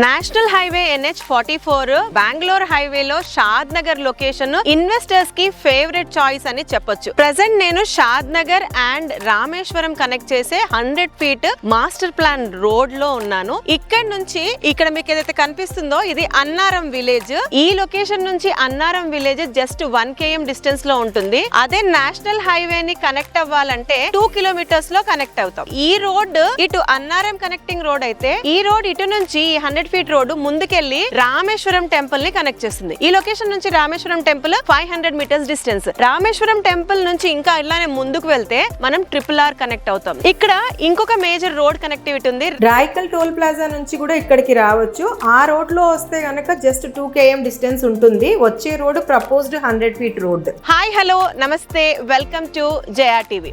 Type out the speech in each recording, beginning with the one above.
National highway NH44 Bengaluru హైవేలో షాద్ Nagar location investors కి favourite choice అని చెప్పొచ్చు. ప్రెసెంట్ నేను షాద్ నగర్ అండ్ రామేశ్వరం కనెక్ట్ చేసే 100 ఫీట్ మాస్టర్ ప్లాన్ రోడ్ లో ఉన్నాను. ఇక్కడ నుంచి ఇక్కడ మీకు ఏదైతే కనిపిస్తుందో ఇది అన్నారం విలేజ్. ఈ లొకేషన్ నుంచి Annaram village just 1 km distance లో ఉంటుంది. అదే నేషనల్ హైవే ని కనెక్ట్ అవ్వాలంటే 2 కిలోమీటర్స్ లో కనెక్ట్ అవుతాం. ఈ రోడ్ ఇటు అన్నారం కనెక్టింగ్ రోడ్ అయితే ఈ రోడ్ ఇటు నుంచి 100 ఫీట్ రోడ్ ముందుకెళ్లి రామేశ్వరం టెంపుల్ ని కనెక్ట్ చేస్తుంది. ఈ లొకేషన్ నుంచి Rameswaram temple 500 meters distance. Rameswaram temple నుంచి ఇంకా ఇలానే ముందుకు వెళ్తే మనం RRR కనెక్ట్ అవుతాం. ఇక్కడ ఇంకొక మేజర్ రోడ్ కనెక్టివిటీ ఉంది. రాయకల్ టోల్ ప్లాజా నుంచి కూడా ఇక్కడికి రావచ్చు. ఆ రోడ్ లో వస్తే గనక జస్ట్ 2 km డిస్టెన్స్ ఉంటుంది. వచ్చే road proposed 100 feet road. Hi hello నమస్తే, welcome to Jaya TV.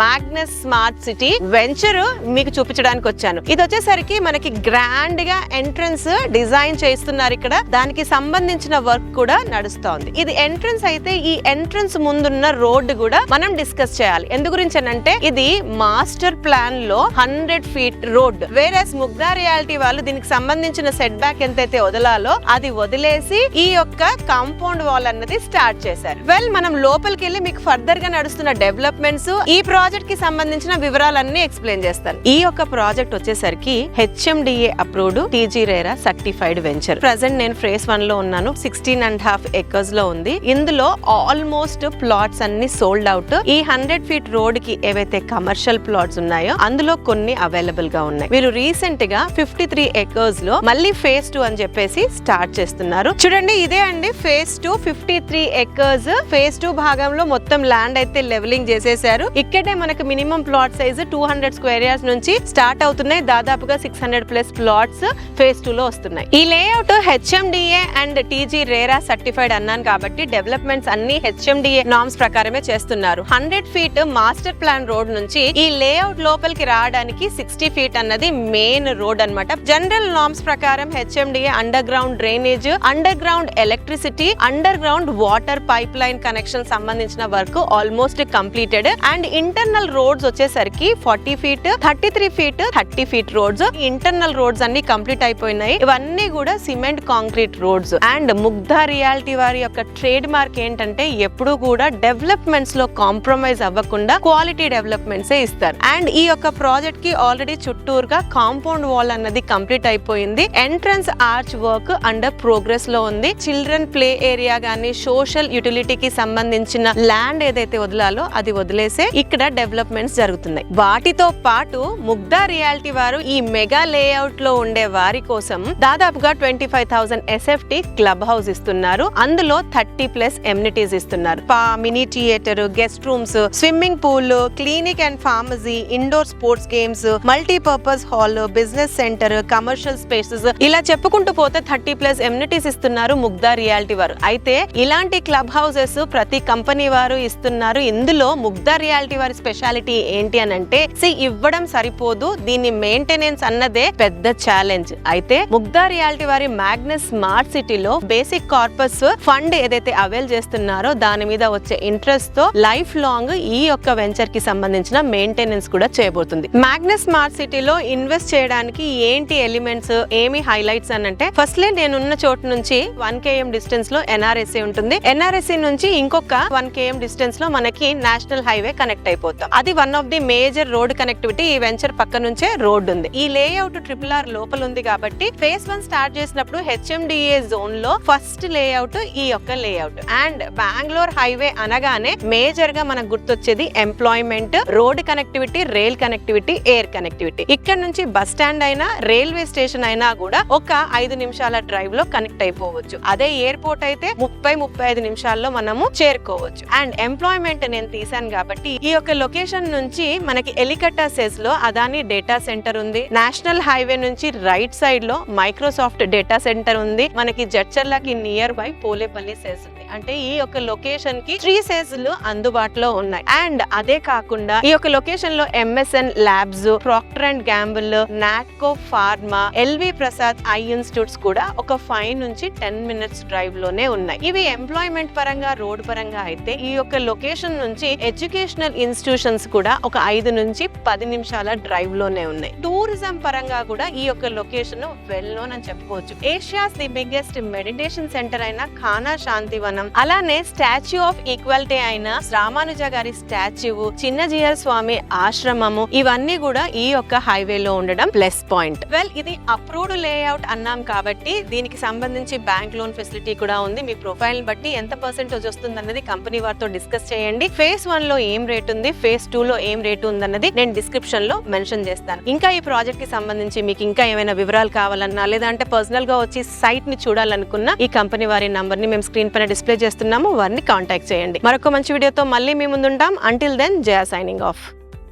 Magnus smart city venture మీకు చూపించడానికి వచ్చాను. ఇది వచ్చేసరికి మనకి గ్రాండ్ గా ఎంట్రన్స్ డిజైన్ చేస్తున్నారు. ఇక్కడ దానికి సంబంధించిన వర్క్ కూడా నడుస్తోంది. ఇది ఎంట్రన్స్ అయితే ఈ ఎంట్రన్స్ ముందున్న రోడ్డు కూడా మనం డిస్కస్ చేయాలి. ఎందు గురించి అంటే ఇది మాస్టర్ ప్లాన్ లో 100 ఫీట్ రోడ్. వేరేస్ ముగ్ధా రియాలిటీ వాళ్ళు దీనికి సంబంధించిన సెట్ బ్యాక్ ఎంతైతే వదలాలో అది వదిలేసి ఈ యొక్క కాంపౌండ్ వాల్ అన్నది స్టార్ట్ చేశారు. వెల్ మనం లోపలికి వెళ్ళి మీకు ఫర్దర్ గా నడుస్తున్న డెవలప్మెంట్స్ ఈ ప్రాజెక్ట్ కి సంబంధించిన వివరాలన్నీ ఎక్స్ప్లెయిన్ చేస్తాను. ఈ యొక్క ప్రాజెక్ట్ వచ్చేసరికి HMDA approved TG RERA certified venture. Present నేను ఫేజ్ 1 లో ఉన్నాను. 16.5 acres లో ఉంది. ఇందులో ఆల్మోస్ట్ ప్లాట్స్ అన్ని సోల్డ్ అవుట్. ఈ 100 ఫీట్ రోడ్ కి ఏవైతే కమర్షియల్ ప్లాట్స్ ఉన్నాయో అందులో కొన్ని అవైలబుల్ గా ఉన్నాయి. వీరు రీసెంట్ గా 53 acres లో మళ్ళీ ఫేజ్ 2 అని చెప్పేసి స్టార్ట్ చేస్తున్నారు. చూడండి ఇదే అండి ఫేజ్ 2 53 acres. ఫేజ్ 2 భాగంలో మొత్తం ల్యాండ్ అయితే లెవెలింగ్ చేసేసారు. ఇక్కడే మనకు minimum plot size 200 square yards నుంచి స్టార్ట్ అవుతున్నాయి. దాదాపుగా 600+ ప్లాట్స్ ఫేజ్ 2 లో వస్తున్నాయి. ఈ layout HMDA and TG RERA certified అన్నాను కాబట్టి డెవలప్మెంట్స్ అన్ని HMDA నార్మ్స్ ప్రకారమే చేస్తున్నారు. 100 ఫీట్ మాస్టర్ ప్లాన్ రోడ్ నుంచి ఈ లేఅవుట్ లోపలికి రావడానికి 60 ఫీట్ అన్నది మెయిన్ రోడ్ అన్నమాట. జనరల్ నార్మ్స్ ప్రకారం HMDA under ground drainage, under ground electricity, under ground water pipe line connection సంబంధించిన work almost completed. And internal roads వచ్చేసరికి 40 feet 33 feet 30 feet roads. Internal roads అన్ని complete అయిపోయినాయి. ఇవన్నీ కూడా cement concrete roads. And Mugdha realty వారి యొక్క trade mark ఏంటంటే ఎప్పుడు కూడా డెవలప్మెంట్స్ లో కాంప్రమైజ్ అవ్వకుండా క్వాలిటీ డెవలప్మెంట్స్ ఇస్తారు. అండ్ ఈ యొక్క ప్రాజెక్ట్ కి ఆల్రెడీ చుట్టూరుగా కాంపౌండ్ వాల్ అన్నది కంప్లీట్ అయిపోయింది. Entrance arch work under progress లో ఉంది. చిల్డ్రన్ ప్లే ఏరియా గానీ సోషల్ యూటిలిటీకి సంబంధించిన ల్యాండ్ ఏదైతే వదలాలో అది వదిలేసే ఇక్కడ డెవలప్మెంట్స్ జరుగుతున్నాయి. వాటితో పాటు ముగ్ధా రియాలిటీ వారు ఈ మెగా లేఅవుట్ లో ఉండే వారి కోసం దాదాపుగా 25,000 SFT క్లబ్ హౌస్ ఇస్తున్నారు. అందులో 30+ ఎమ్యూనిటీస్ ఇస్తున్నారు. Mini theatre, guest rooms, swimming pool, clinic and pharmacy, indoor sports games, multipurpose hall, business centre, commercial spaces ఇలా చెప్పుకుంటూ పోతే 30+ ఎమ్యూనిటీస్ ఇస్తున్నారు ముగ్ధా రియాలిటీ వారు. అయితే ఇలాంటి క్లబ్ హౌసెస్ ప్రతి కంపెనీ వారు ఇస్తున్నారు. ఇందులో ముగ్ధా రియాలిటీ వారి స్పెషాలిటీ ఏంటి అని అంటే ఇవ్వడం సరిపోదు, దీని మెయింటెనెన్స్ అన్నదే పెద్ద ఛాలెంజ్. అయితే ముగ్ధా రియాలిటీ వారి మ్యాగ్నస్ స్మార్ట్ సిటీలో బేసిక్ కార్పస్ ఫండ్ ఏదైతే అవైల్ చేస్తున్నారో దాని మీద వచ్చే ఇంట్రెస్ట్ తో లైఫ్ లాంగ్ ఈ యొక్క వెంచర్ కి సంబంధించిన మెయింటెనెన్స్ కూడా చేయబోతుంది. మ్యాగ్నస్ స్మార్ట్ సిటీలో ఇన్వెస్ట్ చేయడానికి ఏంటి ఎలిమెంట్స్, ఏమి హైలైట్స్ అని అంటే ఫస్ట్లీ నేనున్న చోటు నుంచి 1 km డిస్టెన్స్ లో NRSC ఉంటుంది. NRSC నుంచి ఇంకొక 1 km డిస్టెన్స్ లో మనకి నేషనల్ హైవే కనెక్ట్ అయిపోతాం. అది one of the major road connectivity. ఈ వెంచర్ పక్క నుంచే రోడ్ ఉంది. ఈ లేఅవుట్ RRR లోపల ఉంది కాబట్టి ఫేజ్ 1 స్టార్ట్ చేసినప్పుడు HMDA జోన్ లో ఫస్ట్ లేఅవుట్ ఈ యొక్క లేఅవుట్. అండ్ బెంగళూరు హైవే అనగానే మేజర్ గా మనకు గుర్తొచ్చేది employment, road connectivity, rail connectivity, air connectivity. ఇక్కడ నుంచి బస్ స్టాండ్ అయినా రైల్వే స్టేషన్ అయినా కూడా ఒక 5 నిమిషాల డ్రైవ్ లో కనెక్ట్ అయిపోవచ్చు. అదే ఎయిర్పోర్ట్ అయితే 30-35 నిమిషాల్లో మనము చేరుకోవచ్చు. అండ్ ఎంప్లాయ్మెంట్ నేను తీసాను కాబట్టి ఈ యొక్క లొకేషన్ నుంచి మనకి ఎలికట్టా సెస్ లో అదాని డేటా సెంటర్ ఉంది. నేషనల్ హైవే నుంచి రైట్ సైడ్ లో మైక్రోసాఫ్ట్ డేటా సెంటర్ ఉంది. మనకి జడ్చర్లకి నియర్ బై పోలేపల్లి సెస్ ఉంది. అంటే ఈ యొక్క లొకేషన్ కి 3 సేజ్లు అందుబాటులో ఉన్నాయి. అండ్ అదే కాకుండా ఈ యొక్క లొకేషన్ లో MSN labs, Procter and Gamble, Natco Pharma, LV Prasad eye institutes కూడా ఒక 5 నుంచి 10 మినిట్స్ డ్రైవ్ లోనే ఉన్నాయి. ఇవి ఎంప్లాయ్మెంట్ పరంగా, రోడ్ పరంగా అయితే ఈ యొక్క లొకేషన్ నుంచి ఎడ్యుకేషనల్ ఇన్స్టిట్యూషన్స్ కూడా ఒక 5 నుంచి 10 నిమిషాల డ్రైవ్ లోనే ఉన్నాయి. టూరిజం పరంగా కూడా ఈ యొక్క లొకేషన్ వెల్ నోన్ అని చెప్పుకోవచ్చు. Asia's the biggest meditation centre అయిన ఖానా శాంతివనం, అలానే స్టాచ్యూ ఆఫ్ ఈక్వాలిటీ అయిన రామానుజ గారి స్టాచ్యూ, చిన్నజీయర్ స్వామి ఆశ్రమము, ఇవన్నీ కూడా ఈ యొక్క హైవేలో ఉండడం ప్లస్ పాయింట్. వెల్, ఇది అప్రూవ్డ్ లేఅవుట్ అన్నాం కాబట్టి దీనికి సంబంధించి బ్యాంక్ లోన్ ఫెసిలిటీ కూడా ఉంది. మీ ప్రొఫైల్ బట్టి ఎంత పర్సెంటేజ్ వస్తుంది అన్నది కంపెనీ వారితో డిస్కస్ చేయండి. ఫేజ్ 1 లో ఏం రేట్ ఉంది, ఫేజ్ 2 లో ఏం రేట్ ఉందన్నది నేను డిస్క్రిప్షన్ లో మెన్షన్ చేస్తాను. ఇంకా ఈ ప్రాజెక్ట్ కి సంబంధించి మీకు ఇంకా ఏమైనా వివరాలు కావాలన్నా, లేదంటే పర్సనల్ గా వచ్చి సైట్ ని చూడాలనుకున్నా ఈ కంపెనీ వారి నంబర్ ని మేము స్క్రీన్ పైన డిస్ప్లే చేస్తున్నాము, వారిని కాంటాక్ట్ చేయండి. మరొక మంచి వీడియోతో మళ్ళీ మీ ముందుంటాం. అంటిల్ దెన్, జయ సైనింగ్ ఆఫ్.